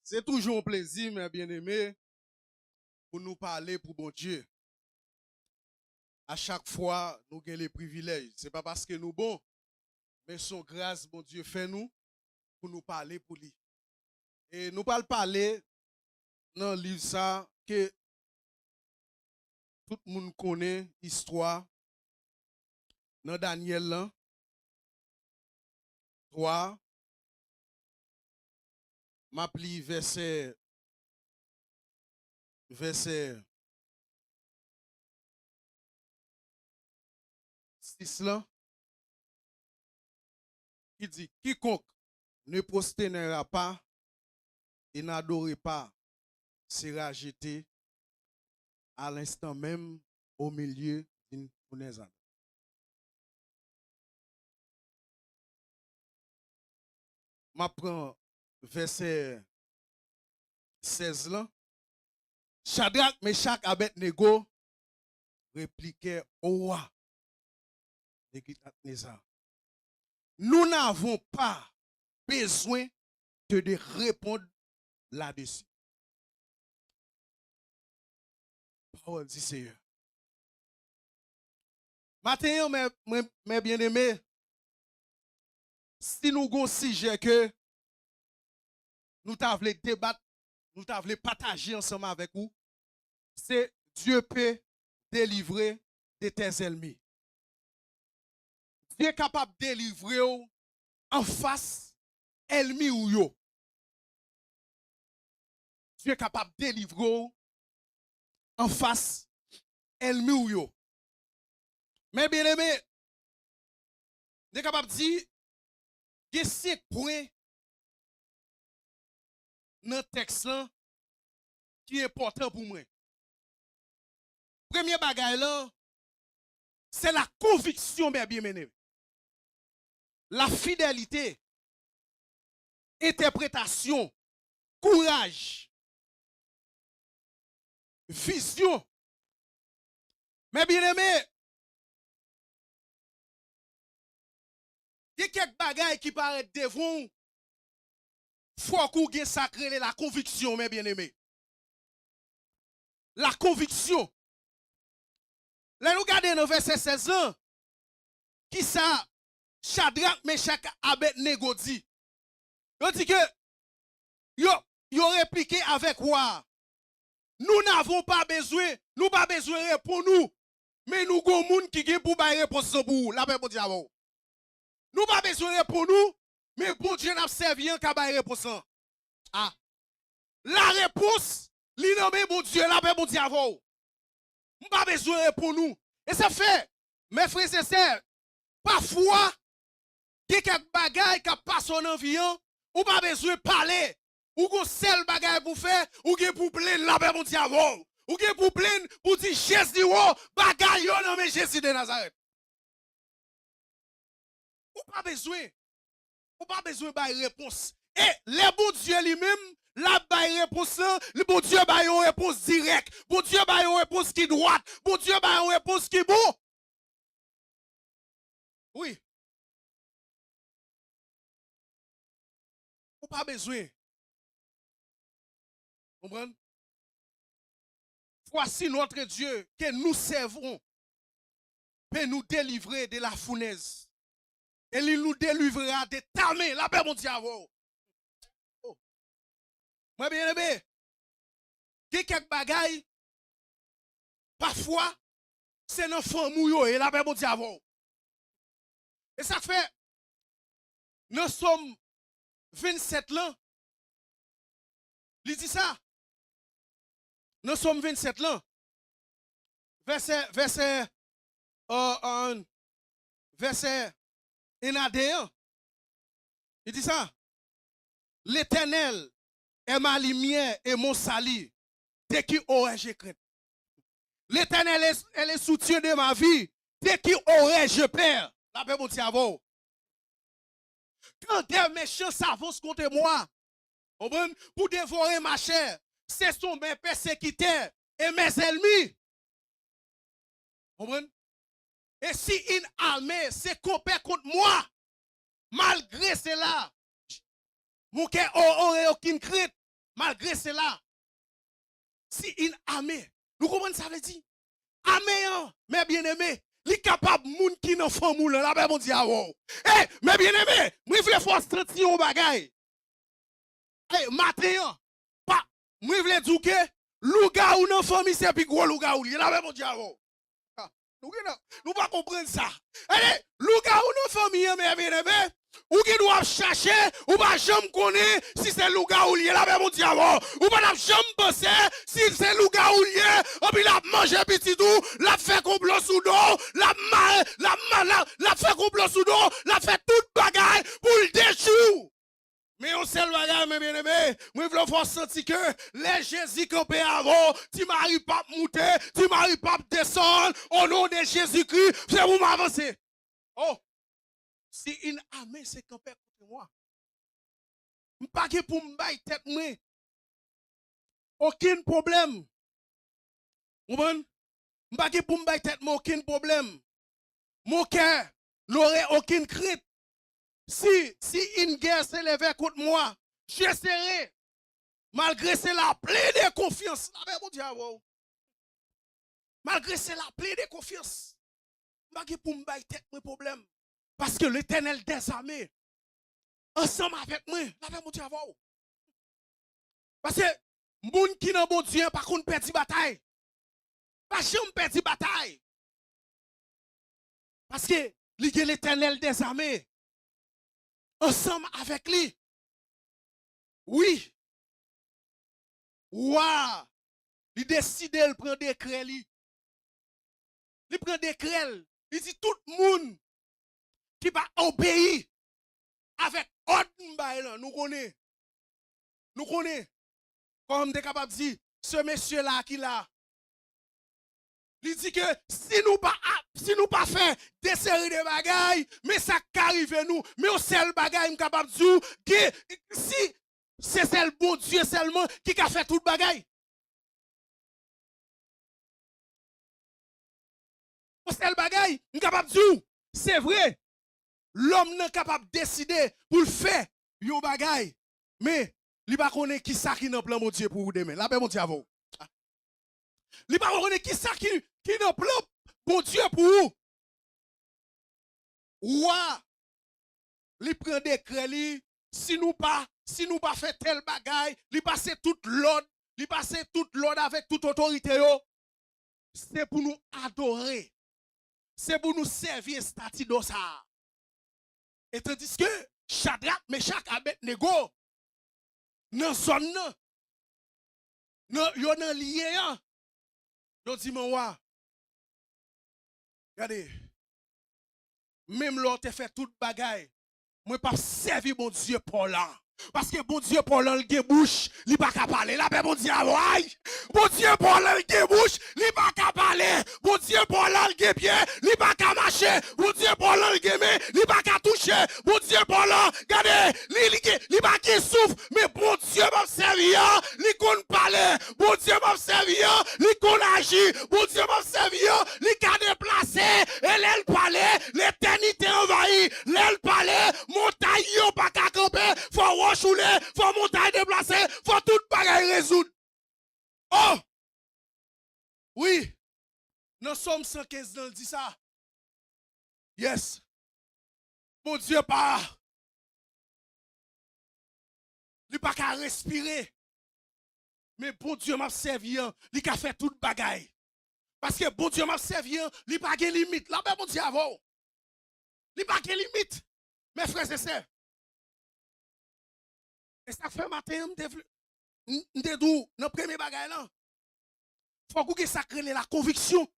C'est toujours un plaisir, mes bien-aimés, pour nous parler pour bon Dieu. À chaque fois, nous avons les privilèges. Ce n'est pas parce que nous bons, mais son grâce, bon Dieu, fait nous pour nous parler pour lui. Et nous parlons parler dans le livre ça que tout le monde connaît l'histoire. Dans Daniel 3, m'appli verset 6 là, qui dit quiconque ne prosternera pas et n'adorera pas sera jeté à l'instant même au milieu d'une fournaise. Je prends verset 16 là. Shadrach, Meshach, Abednego répliquaient au roi Nebuchadnezzar. Nous n'avons pas besoin de répondre là-dessus. Parole du Seigneur. Maintenant, mes bien-aimés, si nous avons un sujet que nous voulons débattre, nous voulons partager ensemble avec vous, c'est Dieu peut délivrer de tes ennemis. Dieu est capable de délivrer en face ennemi ou yo. Dieu est capable de délivrer en face ennemi ou yo. Mais bien aimé, Dieu est capable de dire qu'il y a 5 points dans le texte là qui est important pour moi. Premier bagage là, c'est la conviction, bien aimé. La fidélité, interprétation, courage, vision. Mais bien aimé, il y a quelques bagages qui paraissent devant. Faut qu'on ait sacré la conviction, mes bien aimés. La conviction. Là, nous regardons dans verset 16 ans, qui ça, Shadrach, Meshach, Abednego dit. Il dit que, yo répliqué avec quoi? Nous n'avons pas besoin, nous pas besoin de répondre nous, mais nous avons des gens qui ont pour réponse pour vous. La paix pour dire avant. Nous pas besoin de répondre nous, mais bon Dieu n'a servi un qui a réponse. Ah. La réponse, l'innommé bon Dieu, la paix pour dire avant. Nous pas besoin de répondre nous. Et ça fait, mes frères et sœurs, parfois, il y a quelques bagailles qui passent en environ, ou pas besoin de parler. Ou qu'on seul bagaille pour faire, ou qu'on pour plaindre la paix pour dire avant. Ou qu'on pour plaindre pour dire Jésus, bagaille, non mais Jésus de Nazareth. Ou pas besoin de réponse. Et le bon Dieu lui-même, la baille réponse, le bon Dieu baille une réponse directe. Bon Dieu baille une réponse qui droite. Bon Dieu baille une réponse qui bon. Oui. Ou pas besoin. Comprenez? Voici notre Dieu que nous servons peut nous délivrer de la fournaise. Et il nous délivrera de ta main. La paix, mon diable. Oh. Moi, bien aimé, il y a quelques bagailles, parfois, c'est nos familles et la paix, mon diable. Et ça fait, nous sommes 27 ans. Il dit ça. Nous sommes 27 ans. Verset 1 AD1. Il dit ça. L'Éternel est ma lumière et mon salut. Dès qui aurais-je crainte? L'Éternel est le soutien de ma vie. Dès qui aurais-je peur? La paix, mon diable. Quand des méchants s'avancent contre moi, pour dévorer ma chair, ce sont mes persécuteurs et mes ennemis. Et si une armée se compare contre moi, malgré cela, mon cœur n'aurait aucune crainte. malgré cela, si une armée, nous comprenons ça veut dire? Armée, mais bien aimé, il est capable de moun qui n'en font moule, la Bible dit, eh, mais bien aimé, moi je voulais faire stratégie au bagay. Eh, matin, pas, moi je voulais dire que, louga ou non famille, c'est plus gros louga ou, la Bible dit, nous ne pas comprendre ça. Allez, louga ou non famille, mais bien aimé, ou qui doit chercher, ou pas jamais connaître si c'est louga ou lié, la même diable. Ou pas jamais penser si c'est louga ou lié, et puis la manger petit tout, la fait complot sous dos, la fait complot sous dos, la fait toute bagaille pour le déchou. Mais on sait le bagage, mes bien-aimés. Moi, je veux sentir que les Jésus campés avant, tu m'arrives pas à monter, tu m'arrives pas à descendre, au nom de Jésus-Christ, c'est vous m'avancer. Oh, si une armée s'est campée contre moi, je ne pas pour me battre tête, moi. Aucun problème. Vous comprenez? Je ne pas pour me battre tête, moi, aucun problème. Mon cœur n'aurait aucune crainte. Si une guerre s'est levée contre moi, j'essaierai, malgré cela, plein de confiance. Malgré cela, plein de confiance. Je ne pour me battre tête, mon problème. Parce que l'Éternel des armées, ensemble avec moi, parce que, moun qui n'a bon Dieu, par contre, perdit bataille. Pas jamais perdit bataille. Parce que, l'Éternel des armées, ensemble avec lui. Oui. Waouh. Il décide de prendre des crêles. Il prend des crêles. Il dit tout le monde qui va obéir avec ordre, nous connaissons. Nous connaissons. Comme tu es capable de dire, ce monsieur-là qui là. Il dit que si nous pas fait des séries de bagailles, mais ça arrive nous, mais au seul bagaille capable de dire que si c'est le bon Dieu seulement qui a fait toute bagaille. Au seul bagaille, capable de dire, c'est vrai, l'homme n'est capable de décider pour le faire, yo bagaille, mais il pas connaît qui ça qui n'a plan mon Dieu pour vous demain. La paix mon Dieu avant. Il pas connaît qui ça qui n'a plan bon Dieu pour vous. Ouah, il prend des crédits, si nous pas fait tel bagaille, il passe toute l'ordre avec toute autorité yo. C'est pour nous adorer. C'est pour nous servir statut de ça. Et tandis que Shadrach, Meshach, Abednego, dans son nom, yon nan lié, yon dit mon wa, regardez, même l'autre fait toute bagaille, moi pas servir mon Dieu pour là. Parce que bon Dieu pour l'un qui bouche, il pas qu'à parler. La paix, bon Dieu, bon Dieu pour l'un qui bouche, il pas qu'à parler. Bon Dieu pour l'un qui pied, il pas qu'à marcher. Bon Dieu pour l'un qui met, il pas qu'à toucher. Bon Dieu pour l'un, regardez, il pas qui souffre, mais bon Dieu m'a servi, il compte parler. Bon Dieu m'a servi, il compte agir. Bon Dieu m'a servi, il a déplacé. Et l'aile parlait, l'éternité envahie. L'aile parlait, montagne, pas qu'à camper, faut chouler, faut montagne déplacer, faut tout bagaille résoudre. Oh! Oui! Nous sommes 115 dans le dit ça. Yes. Mon Dieu, pas. Il pas qu'à respirer. Mais bon Dieu m'a servi, il a fait tout bagaille. Parce que bon Dieu m'a servi, il pas de limite. Là, ben bon Dieu avant. Il pas de limite. Mes frères et sœurs. Et ça fait matin, m'te dou, dans premier bagay là. Faut que ça crée la conviction.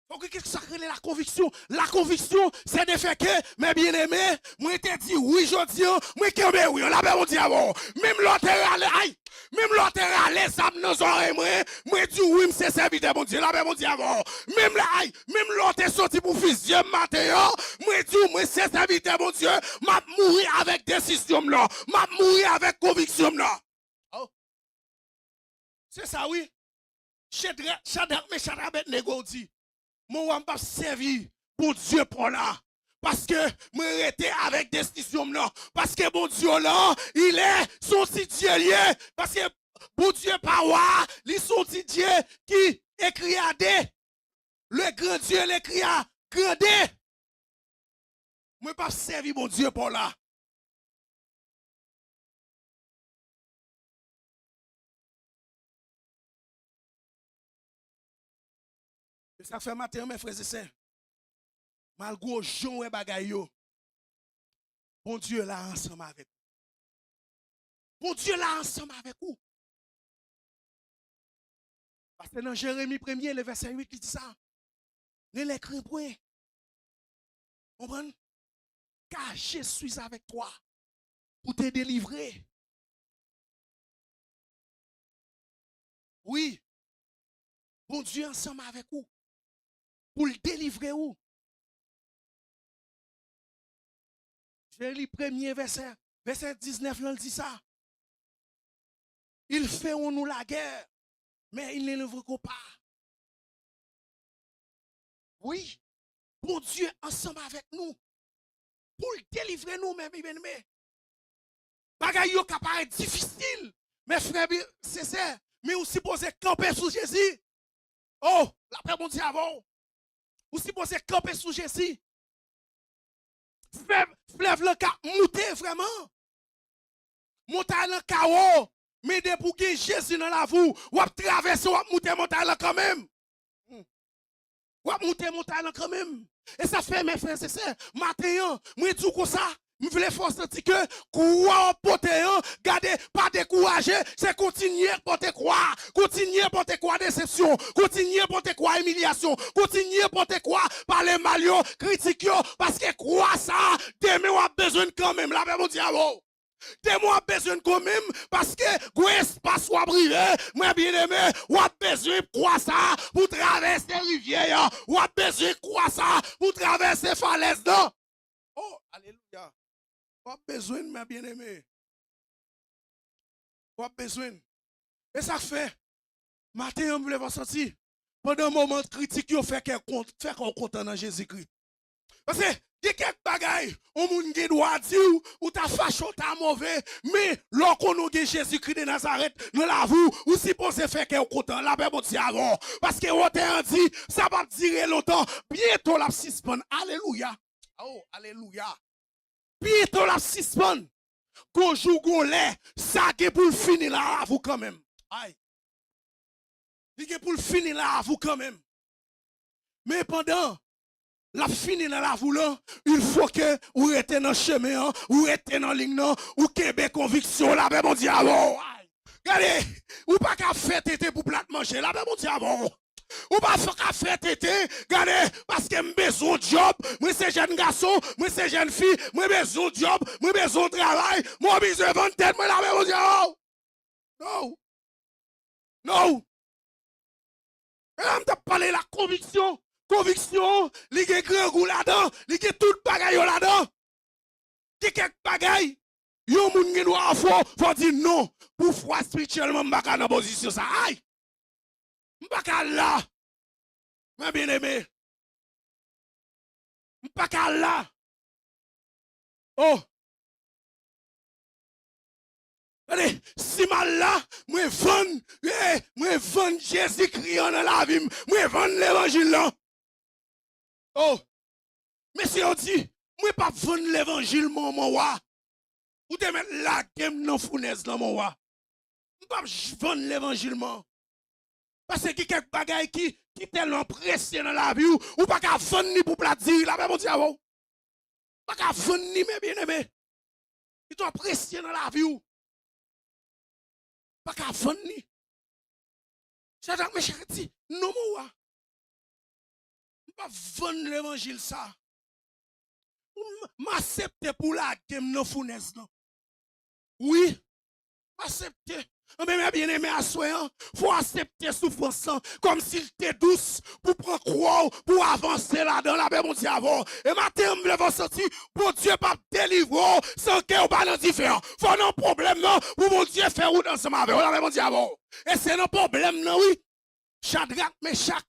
Faut que ça crée la conviction. La conviction, c'est de faire que, mes bien-aimés, moi te dit oui, je dis, moi qui me oui, la paix mon diable. Même l'autre allé, même l'autre allé, ça nous oreilles, moi dis oui, c'est serviteur mon Dieu, la paix mon diable. Même l'autre sorti pour fils Dieu matin, moi dis moi c'est serviteur mon Dieu, m'a mourir avec décision là, m'a mourir avec conviction là. Oh. C'est ça oui. Shadrach, Meshach, Abednego dit, moi, je ne pas servir pour Dieu pour là. parce que moi été avec décision non parce que bon Dieu là il est son petit Dieu lié parce que bon Dieu pas il son petit Dieu qui écrit à des le grand Dieu l'écrit à grand des moi pas servi bon Dieu pour là. Ça fait matin mes frères et sœurs malgré Jean et bagay yo bon Dieu là ensemble avec vous. Bon Dieu là ensemble avec vous. Parce que dans Jérémie 1er, le verset 8, il dit ça. Ne les crains point. Comprenez? Car je suis avec toi pour te délivrer. Oui. Bon Dieu ensemble avec vous. Pour le délivrer où? Jérémie 1er, verset 19, là, il dit ça. Ils feront nous la guerre, mais ils ne le verront pas. Oui. Bon Dieu ensemble avec nous. Pour le délivrer nous, même, bien-aimés. Bagay yo ka paraît difficile. Mais frère, c'est ça. Mais aussi supposé camper sous Jésus. Oh, la paix mon Dieu avant. Vous supposez camper sous Jésus. Fleuve le cas monter vraiment. Montagne le chaos. Mais dès pour que Jésus dans la vous, ou traverser ou monter montagne quand même. Ou monter montagne quand même. Et ça fait mes frères, c'est ça. Matin, moi dis comme ça. Je voulais forcer que quoi porter, gardez pas décourager, c'est continuer à porter quoi, continuer à porter quoi déception, continuer à porter quoi humiliation, continuer à porter quoi parler mal, critiquer, parce que quoi ça, demain on a besoin quand même, la paix mon diable. Demain on a besoin quand même, parce que quoi espace soit privé, moi bien aimé, on a besoin de quoi ça pour traverser la rivière, on a besoin de quoi ça pour traverser la falaise, non? Oh, alléluia. Pas besoin, mes bien-aimés. Pas besoin. Et ça fait, matin, on voulait vous sentir. Pendant un moment critique, on fait qu'on content dans Jésus-Christ. Parce que, il y a quelques bagailles, on moun doit dire, ou ta facho, ta mauvais, mais lorsqu'on a Jésus-Christ de Nazareth, nous l'avons, ou si vous faire qu'on content, la paix, bon Dieu, avant. Parce que, on t'a dit, ça va durer longtemps, bientôt la suspend. Alléluia. Oh, alléluia. Bientôt la suspend. Qu'on joue lait, ça qui pour finir là, vous quand même. Aïe. Il est pour finir là, vous quand même. Mais pendant la finir là, vous là, il faut que vous êtes dans le chemin, vous êtes dans la ligne, ou Québec conviction, là, ben mon diable. Regardez, ou pas qu'à faire tété pour plat manger, là, ben mon diable. Ou pas faire tété, regardez, parce que j'ai besoin de job, moi c'est jeune garçon, moi c'est jeune fille, moi besoin de job, moi besoin de travail, moi besoin de vendre tête, moi là, ben mon diable. Non. Non. On t'a parlé de la conviction. Conviction, il y a grand goût là-dedans, il y a tout bagaille là-dedans. Il y a quelques bagailles. Yon moun gen doit faut dire non. Pour foi spirituellement, m'baka dans position ça. Aïe. M'baka là. Mais bien aimé. M'baka là. Oh. Allez, si mal là, moi vendre Jésus-Christ dans la vie, moi vendre l'évangile là. Oh, mais si on dit, moi pas vendre l'évangile mon wa. Ou te mettre la game dans fournaise dans mon wa. Pas vendre l'évangile mon. Parce que quelques bagailles qui tellement pressé dans la vie ou pas qu'à vendre ni pour plat dire la même diable. Pas qu'à vendre ni mes bien-aimés. Ils sont pressé dans la vie. Pas qu'à vendre ni. C'est donc mes chers dit, non moi. Pas vendre l'évangile ça. M'accepter pour la game non fournaise non. Oui, accepter. Mais bien aimé à soi, faut accepter souffrance comme s'il était douce pour prendre croix, pour avancer là-dedans, la mon Dieu avant. Et matin, je vais sortir pour Dieu pas délivrer sans que vous pas différent. Faut non problème non, pour mon Dieu faire ou dans ce matin, la mon Dieu avant. Et c'est un problème non, oui. Shadrach, Meshach,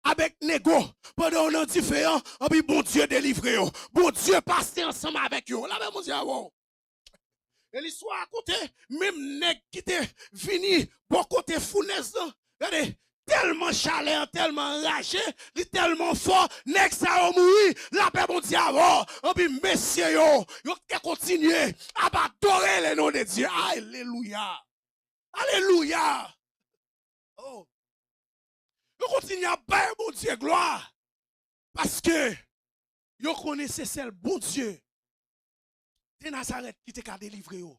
avec négo, pendant on est différent, et puis bon Dieu délivre yo. Bon Dieu passe ensemble avec yo. La même Dieu, wow. Et l'histoire à côté, même nèg qui te vini, bon côté fournaise, regardez, tellement chaleur, tellement enragé, tellement fort, nèg ça a mouri, la paix mon Dieu avant, et puis messieurs yo continuer à adorer le nom de Dieu. Alléluia. Alléluia. Oh. Yo continue à bailler mon Dieu gloire. Parce que yo connaissez celle bon Dieu. De Nazareth qui te a délivré yo.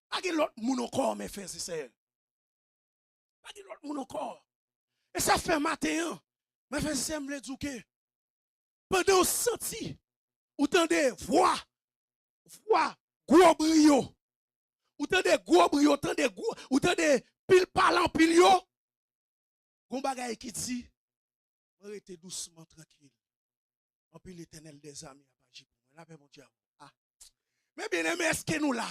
Pas de l'autre moun encore, mes frères et sœurs. Pas de l'autre moun encore. Et ça fait matin, mes frères et sœurs me dit que pendant senti, ou tendez voix, gros brio, ou tendez gros brio, ou tendez pile parlant pile yo, gon bagay qui dit, arrêtez doucement tranquille. En puis l'Éternel des amis a pas agir pour moi. La paix mon Dieu. Ah. Mais bien aimé, est-ce que nous là?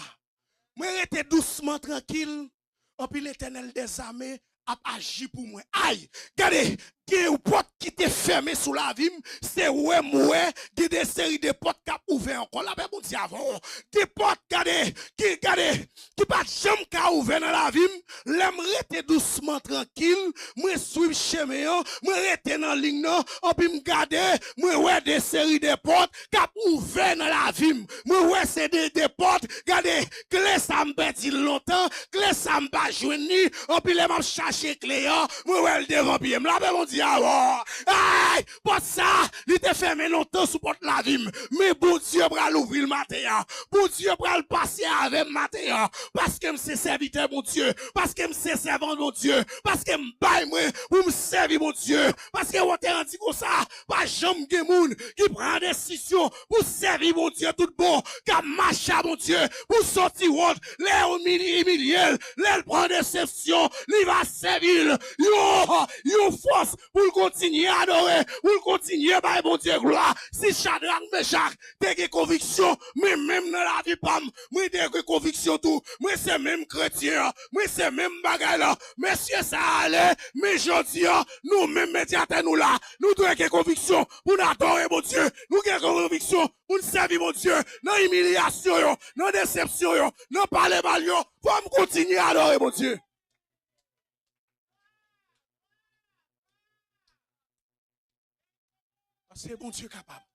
Moi rester doucement tranquille. En puis l'Éternel des amis a agi pour moi. Aïe, regardez, il y a une porte qui était fermée sous la vie, c'est ouais, moi, il y a des séries de portes qui ont ouvert encore. La paix mon Dieu avant. Des portes, regardez, qui pas jamais qu'a ouvert dans la vie, l'aime rester doucement tranquille, moi suivre chemin, moi rester dans ligne non, en puis me garder, moi ouais des séries de portes qui ont ouvert dans la vie. Moi ouais c'est des portes, regardez, clé ça me bêtit longtemps, clé ça me pas joindre, en puis les m'a chercher clé, moi ouais le devant pied, la paix mon Dieu avant. Aïe, pour ça, il te fermé longtemps sous porte la vie, mais bon Dieu va l'ouvrir le matin, bon Dieu va le passer avec le matin, parce que c'est serviteur mon Dieu, parce que c'est servant mon Dieu, parce que m'baille moi pour me servir mon Dieu, parce que on t'a rendu comme ça, pas jamais de monde qui prend décision pour servir mon Dieu tout bon, qui marche à mon Dieu, pour sortir autre, les humilier, les prend déception, il va servir, yo force pour continuer à adorer, pour continuer à mon Dieu gloire. Si Shadrach, Meshach, t'es des convictions, mais même dans la vie, moi des convictions tout, moi c'est même chrétien, moi c'est même bagaille là, messieurs ça allait, mais je dis, nous même médiateurs nous là, nous devons des convictions pour adorer mon Dieu, nous avons des convictions pour servir mon Dieu, dans l'humiliation, dans la déception, dans parler mal, pour continuer à adorer mon Dieu. C'est bon Dieu capable.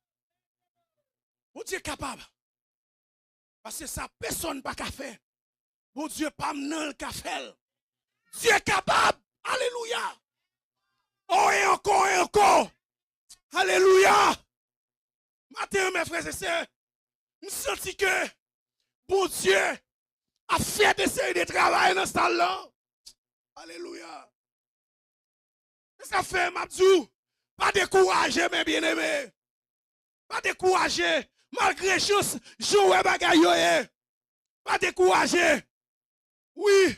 Bon Dieu capable. Parce que ça, personne n'a pas faire. Bon Dieu pas m'nan qu'a fait. Dieu est capable. Alléluia. Oh, et encore. Alléluia. Matin, mes frères et sœurs, je sens que bon Dieu a fait des séries de travail dans ce temps-là. Alléluia. Et ça fait, Mabdou, pas décourager, mes bien-aimés. Pas décourager. Malgré chose, jouer bagaille. Pas décourager. Oui.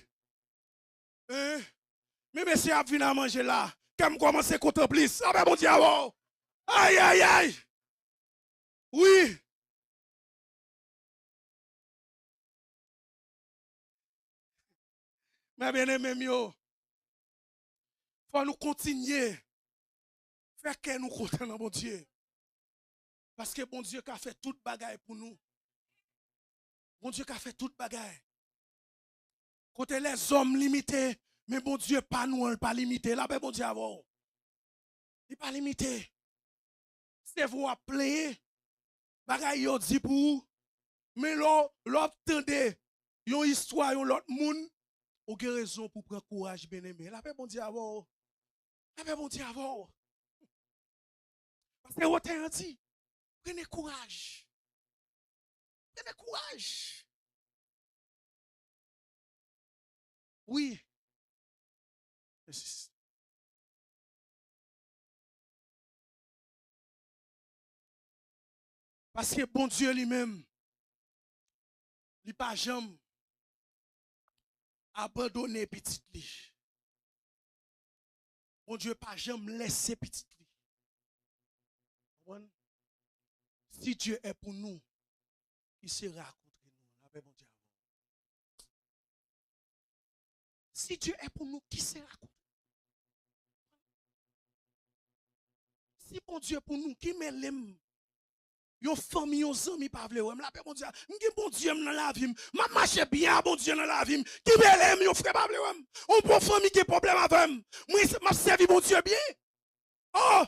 Mais monsieur a venu à manger là. Comme commence à contempler. Ah ben mon diable. Aïe. Oui. Mais bien aimé, il faut nous continuer. Faire que nous comptons dans mon Dieu. Parce que bon Dieu qui a fait toute bagaille pour nous. Bon Dieu qui a fait toute bagaille. Côté les hommes limités, mais bon Dieu pas nous, on pas limité. Là, ben bon Dieu avant. Il n'est pas limité. C'est vous appeler. Bagaille yo dit pour vous. Mais l'obtendez. Yon histoire, yon l'autre monde. Ou avez raison pour prendre courage, bien aimé. La paix, bon Dieu, avant. La paix, bon Dieu, avant. Parce que vous avez dit, prenez courage. Prenez courage. Oui. Parce que bon Dieu lui-même, il n'a pas jamais abandonné petit lui. Bon Dieu pas jamais laissé petit lui. Si Dieu est pour nous, il sera contre nous. La paix, bon Dieu. Si Dieu est pour nous, qui sera contre nous? si bon Dieu pour nous, qui met les yon famille, yon amis, pas vle ouem, la paix, bon Dieu, m'ki bon Dieu dans la vie, m'a marché bien, bon Dieu dans la vie, qui belem, yon frère, pas vle ouem, on bon famille qui problème avec moi, m'a servi bon Dieu bien. Oh,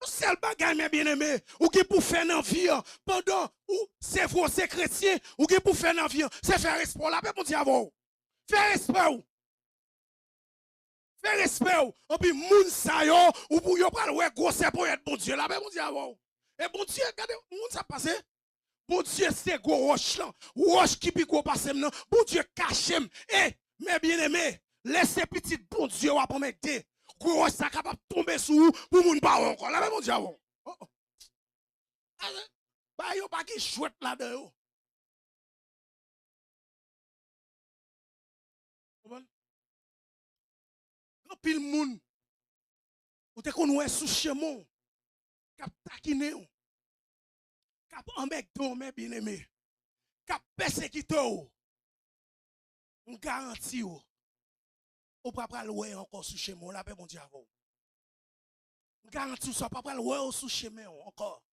seul bagay, mes bien-aimés, ou qui pour faire dans vie, pendant, ou c'est vous, c'est chrétien, ou qui pour faire dans vie, c'est faire respect, la paix, bon Dieu, avant. Faire respect, faire respect, et puis, moun sa yo, ou pour yon pral, ouais, gros, c'est pour être bon Dieu, la paix, bon Dieu, avant. Et bon Dieu, regardez, moun ça passe. Bon Dieu, c'est gros roche là. Roche qui pique au passé maintenant. Bon Dieu, cache. Eh, mes bien-aimés, laissez petit bon Dieu à pas mettre. Gros roche, ça capable de tomber sous vous pour moun pas encore. Là, mon Dieu, avant. Bah, yon pas qui chouette là-dedans. Quand pile moun, ou te qu'on sous chemin, cap taquiner, cap embêter ton, mes bien-aimés, cap persécuter, on garantit, ou pas pral ouais encore sous chemin, la paix, mon Dieu, avant. On garantit, ça pas pral ouais sous chemin encore.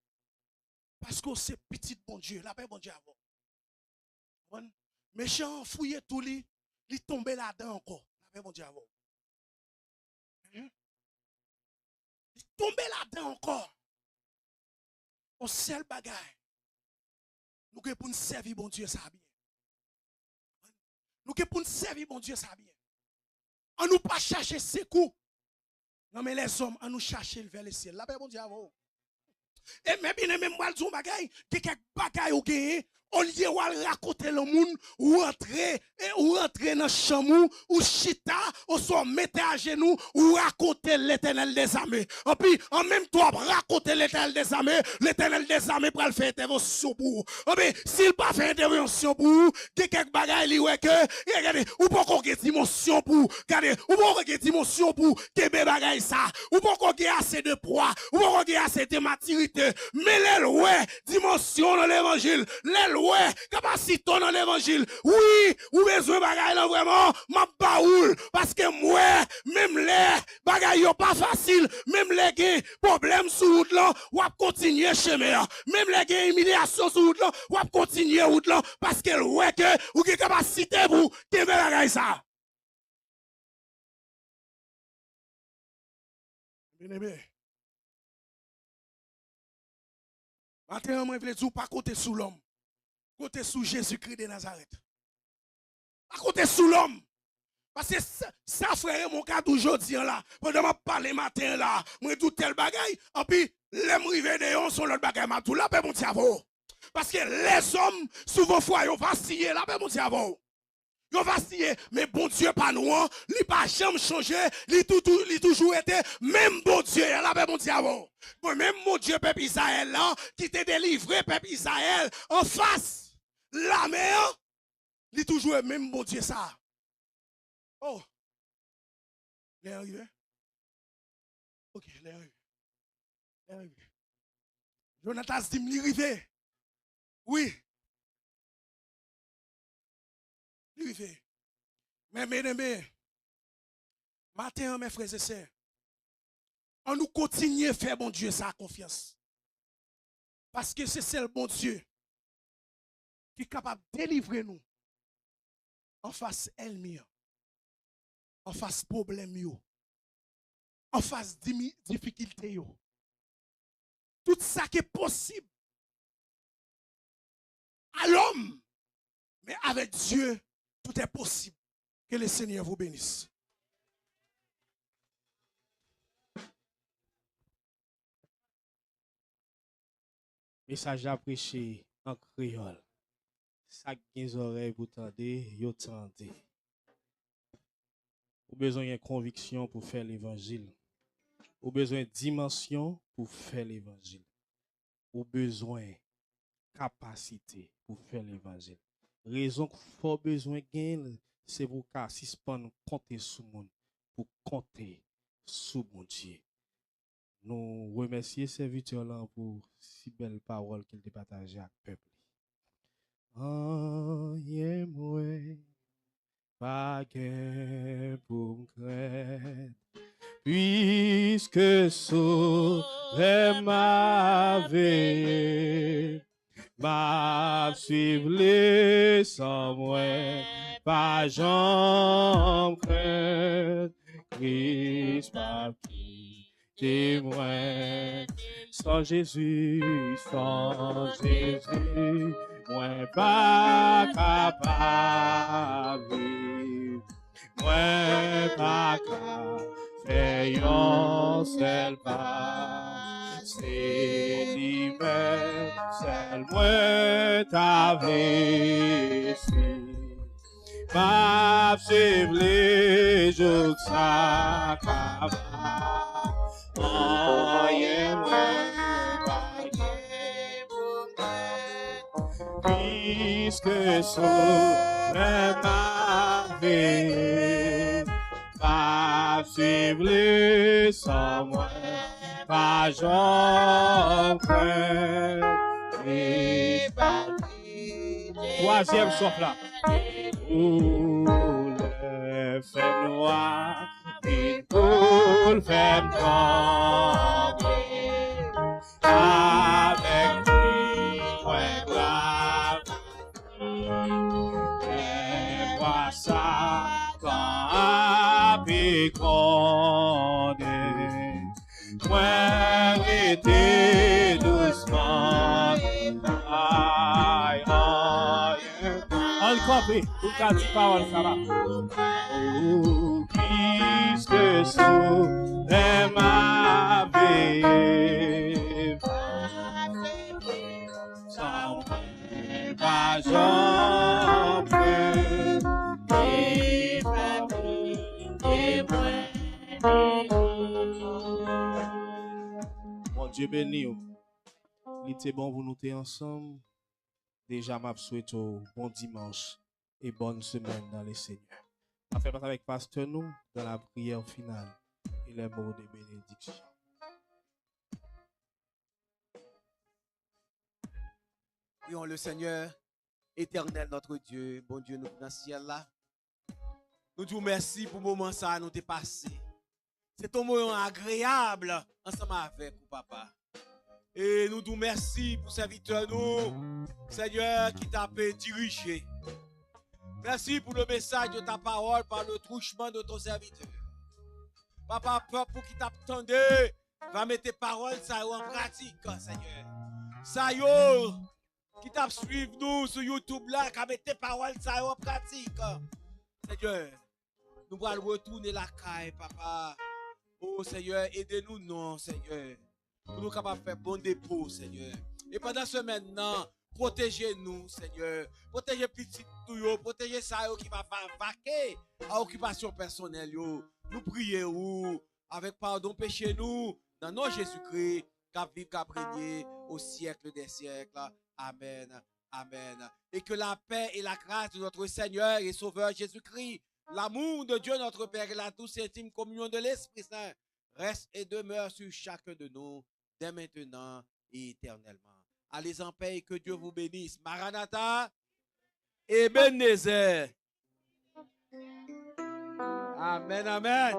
Parce que c'est petit bon Dieu, la paix, bon Dieu, avant. Méchant, fouiller tout li tombe là-dedans encore, la paix, bon Dieu, avant. Il tombe là-dedans encore. On seul bagaille. Nous que pour nous servir bon Dieu ça bien. Nous que pour nous servir bon Dieu ça bien. On nous pas chercher secours. Non mais les hommes, on nous chercher vers le ciel. La paix bon Dieu avant. Et même moi le bagaille, quelques bagaille ou gagné. Au lieu de raconter le monde, ou rentrer dans le chamou, ou chita, ou soit mettre à genoux, ou raconter l'éternel des armées. Et puis, en même temps, raconter l'éternel des armées pour le faire intervention pour vous. Et puis, s'il pas fait intervention pour vous, quelques bagailles, il ouais que, regardez, ou pas qu'on ait dimension pour, regardez, ou pas qu'on ait dimension pour, que bagaille ça, ou pas qu'on ait assez de poids, ou pas qu'on ait assez de maturité, mais les ouais, dimension dans l'évangile, les ouais, capacité dans l'évangile. Oui, ou besoin bagaille là vraiment, ma baoul parce que moi même les bagaille yo pas facile, même les gain problème sur route là, ou continuer chemin. Même les gain humiliation sur route là, ou continuer route là parce que ouais que ou qui capacité pour que bagaille ça. Bien-aimé. Maintenant, moi, je veux dire, pas côté sous l'homme. Côté sous Jésus-Christ de Nazareth. Pas côté sous l'homme. Parce que ça, frère, mon cas d'aujourd'hui, là, pendant que je parle matin, là, moi, tout tel bagaille, et puis, les m'river de yon sont l'autre bagaille, ma tout, là, ben, mon cerveau. Parce que les hommes, souvent, fois, ils vacillé, là, ben, mon cerveau. Ils vacillé, mais bon Dieu, pas nous, il n'a pas jamais changé, il toujours été, même bon Dieu, là, ben, mon cerveau. Même mon Dieu, peuple Israël, là, qui t'a délivré, peuple Israël, en face, la mer, il toujours même bon Dieu, ça. Oh, il est arrivé. Ok, il est arrivé. Jonathan dit, il est arrivé. Oui, il est arrivé. Mais mes matin, mes frères et sœurs, on nous continue à faire bon Dieu sa confiance. Parce que c'est le bon Dieu qui est capable de délivrer nous en face ennemi, en face problème, en face difficulté. Tout ça qui est possible à l'homme, mais avec Dieu, tout est possible. Que le Seigneur vous bénisse. Message à prêcher en créole. Ça qui les oreilles pour tendez, yo tendez. Ou besoin de conviction pour faire l'évangile. Ou besoin de dimension pour faire l'évangile. Ou besoin de capacité pour faire l'évangile. Raison qu'il faut besoin de c'est pour qu'à suspendre compter sur monde pour compter sur mon Dieu. Nous remercions serviteur là pour si belle parole qu'il a partagé avec le peuple. Anye mwen pa gen pou m kred, puisque sauvé m'a veillé, m'a suivi sans moi, pas j'en crains, Christ m'a quitté moi, sans Jésus, moi pas capable, moi pas capable. Faisons seul pas, c'est lui-même, seul moi t'avais su. M'a suivre les jours ça rien puisque sur ma vie, pas suivre les sans moi, pas j'en crains, et troisième sauf là. Pour le faire noir, pour le faire trembler, avec lui, ouais, grave. Et vois ça quand picondé, moi était doucement, aïe, aïe, encore plus, pour qu'à dire parole ça va. Oh, puisque sous ma vie, sans pas j'en peux, mon Dieu béni, il était bon pour nous être ensemble. Déjà, je souhaite un bon dimanche et bonne semaine dans les Seigneurs. On fait passer avec Pasteur nous dans la prière finale et les mots de bénédiction. Prions le Seigneur, éternel notre Dieu, bon Dieu, nous dans le ciel là. Nous disons merci pour le moment ça nous t'est passé. C'est un moment agréable ensemble avec vous, papa. Et nous disons merci pour serviteur nous, Seigneur, qui t'a dirigé. Merci pour le message de ta parole par le truchement de ton serviteur. Papa, pour qui t'attendait, va mettre tes paroles ça en pratique, Seigneur. Ça y est, qui t'a suivi nous sur YouTube là, qui mettre tes paroles ça en pratique. Seigneur, nous allons retourner la caille, papa. Oh Seigneur, aidez-nous, non, Seigneur. Pour nous capables de faire bon dépôt, Seigneur. Et pendant ce maintenant, protégez-nous, Seigneur. Protégez petit tout, protégez ça qui va vaquer à occupation personnelle. Nous prions avec pardon péché nous dans nom Jésus-Christ, qu'à vivre, qu'à régner au siècle des siècles. Amen. Amen. Et que la paix et la grâce de notre Seigneur et Sauveur Jésus-Christ, l'amour de Dieu notre Père et la douce et intime communion de l'Esprit Saint reste et demeure sur chacun de nous dès maintenant et éternellement. Allez en paix et que Dieu vous bénisse. Maranatha et Ebenezer. Amen, amen.